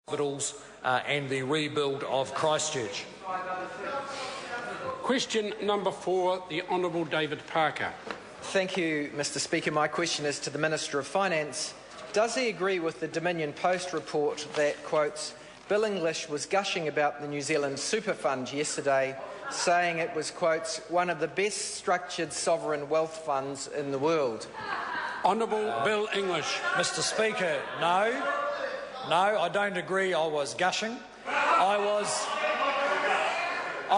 hospitals and the rebuild of Christchurch. Question number 4, the Honourable David Parker. Thank you, Mr Speaker. My question is to the Minister of Finance. Does he agree with the Dominion Post report that, quotes, Bill English was gushing about the New Zealand Super Fund yesterday, saying it was, quotes, one of the best structured sovereign wealth funds in the world? Honourable Bill English. Mr Speaker, no, I don't agree I was gushing. I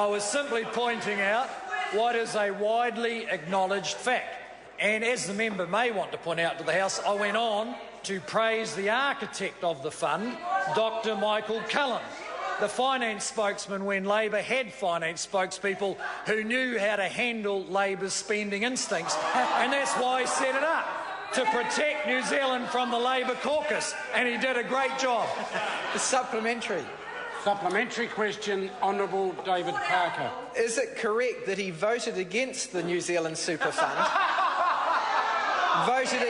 was simply pointing out what is a widely acknowledged fact. And as the member may want to point out to the House, I went on to praise the architect of the fund, Dr Michael Cullen, the finance spokesman when Labor had finance spokespeople who knew how to handle Labor's spending instincts. And that's why he set it up, to protect New Zealand from the Labor caucus. And he did a great job. Supplementary. Supplementary question, Honourable David Parker. Is it correct that he voted against the New Zealand Super Fund, voted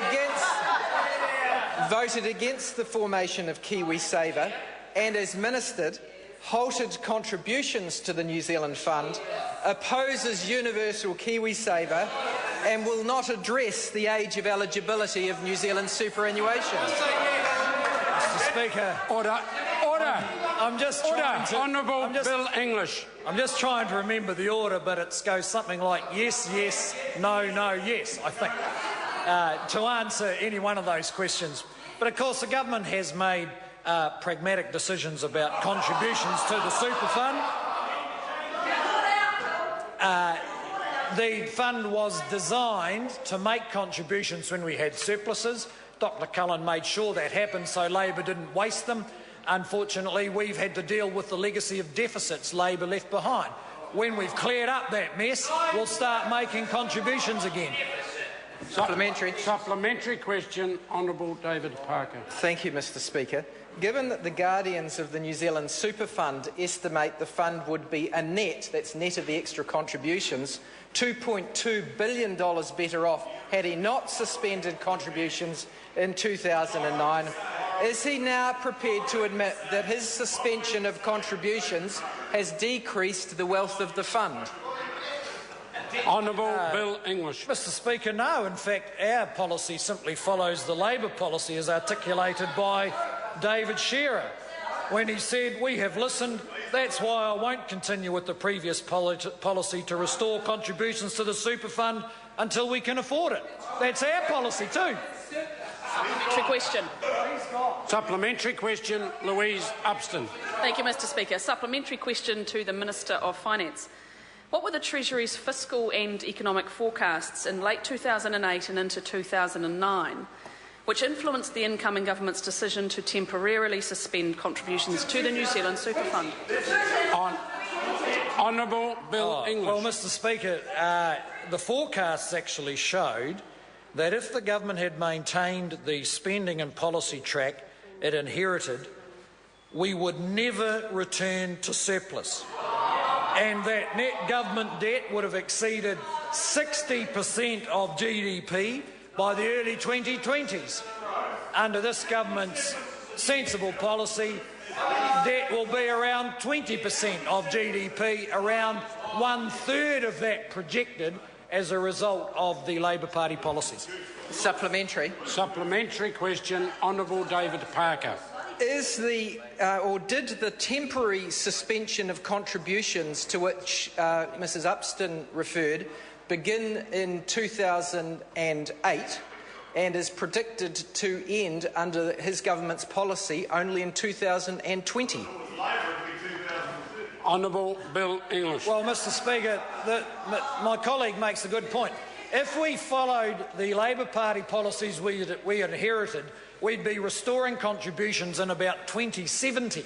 against the formation of KiwiSaver, and as Minister halted contributions to the New Zealand Fund, opposes universal KiwiSaver, and will not address the age of eligibility of New Zealand superannuation? Mr Speaker. Order. Honourable Bill English. I'm just trying to remember the order, but it goes something like yes, yes, no, no, yes, I think, to answer any one of those questions. But of course the government has made pragmatic decisions about contributions to the super fund. The fund was designed to make contributions when we had surpluses. Dr Cullen made sure that happened so Labor didn't waste them. Unfortunately, we've had to deal with the legacy of deficits Labor left behind. When we've cleared up that mess, we'll start making contributions again. Supplementary question, Honourable David Parker. Thank you, Mr Speaker. Given that the guardians of the New Zealand Super Fund estimate the fund would be a net, that's net of the extra contributions, $2.2 billion better off had he not suspended contributions in 2009, is he now prepared to admit that his suspension of contributions has decreased the wealth of the fund? Honourable Bill English. Mr Speaker, no. In fact, our policy simply follows the Labor policy as articulated by David Shearer when he said, we have listened, that's why I won't continue with the previous policy to restore contributions to the super fund until we can afford it. That's our policy too. Supplementary question. Supplementary question, Louise Upston. Thank you, Mr Speaker. Supplementary question to the Minister of Finance. What were the Treasury's fiscal and economic forecasts in late 2008 and into 2009, which influenced the incoming government's decision to temporarily suspend contributions to the New Zealand Super Fund? Honourable Bill English. Well, Mr Speaker, the forecasts actually showed that if the government had maintained the spending and policy track it inherited, we would never return to surplus, and that net government debt would have exceeded 60% of GDP by the early 2020s. Under this government's sensible policy, debt will be around 20% of GDP, around 1/3 of that projected as a result of the Labor Party policies. Supplementary. Supplementary question, Honourable David Parker. Is the did the temporary suspension of contributions to which Mrs Upston referred begin in 2008 and is predicted to end under his government's policy only in 2020? Honourable Bill English. Well, Mr Speaker, my colleague makes a good point. If we followed the Labor Party policies we inherited, we'd be restoring contributions in about 2070,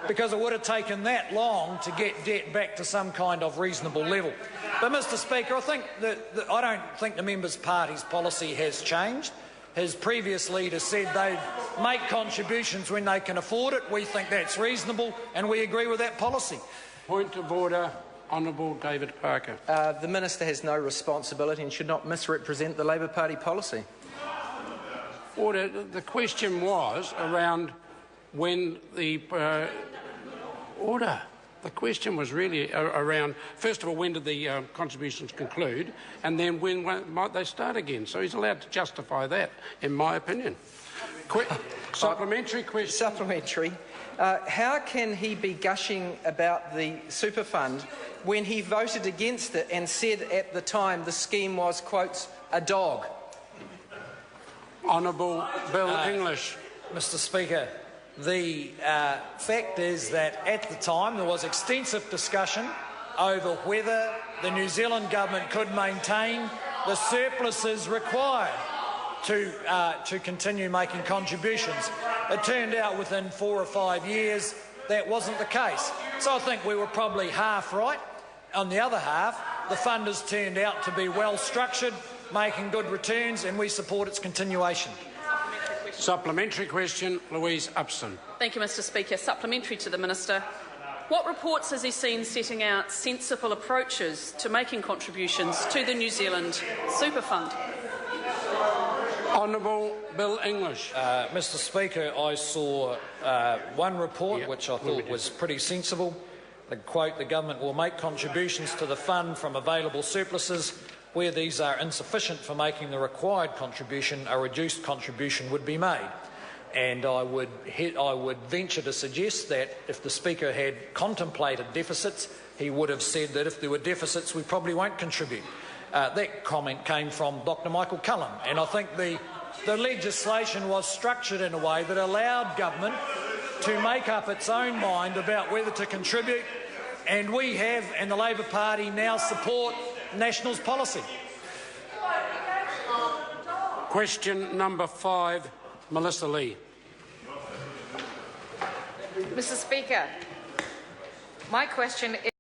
because it would have taken that long to get debt back to some kind of reasonable level. But, Mr Speaker, I don't think the member's party's policy has changed. His previous leader said they'd make contributions when they can afford it. We think that's reasonable, and we agree with that policy. Point of order, Honourable David Parker. The Minister has no responsibility and should not misrepresent the Labor Party policy. Order. The question was around when the order. The question was really around, first of all, when did the contributions conclude, and then when might they start again? So he's allowed to justify that, in my opinion. Supplementary question. Supplementary. How can he be gushing about the super fund when he voted against it and said at the time the scheme was, quote, a dog? Honourable Bill English. Mr Speaker, the fact is that at the time there was extensive discussion over whether the New Zealand government could maintain the surpluses required to continue making contributions. It turned out within 4 or 5 years that wasn't the case. So I think we were probably half right. On the other half, the fund has turned out to be well structured, making good returns, and we support its continuation. Supplementary question, Louise Upson. Thank you, Mr Speaker. Supplementary to the Minister. What reports has he seen setting out sensible approaches to making contributions to the New Zealand Super Fund? Honourable Bill English. Mr Speaker, I saw one report which I thought was pretty sensible. The quote, the government will make contributions to the fund from available surpluses. Where these are insufficient for making the required contribution, a reduced contribution would be made. And I would venture to suggest that if the Speaker had contemplated deficits, he would have said that if there were deficits, we probably won't contribute. That comment came from Dr Michael Cullen, and I think the legislation was structured in a way that allowed government to make up its own mind about whether to contribute, and we have, and the Labor Party now support National's policy. Question number 5, Melissa Lee. Mr Speaker, my question is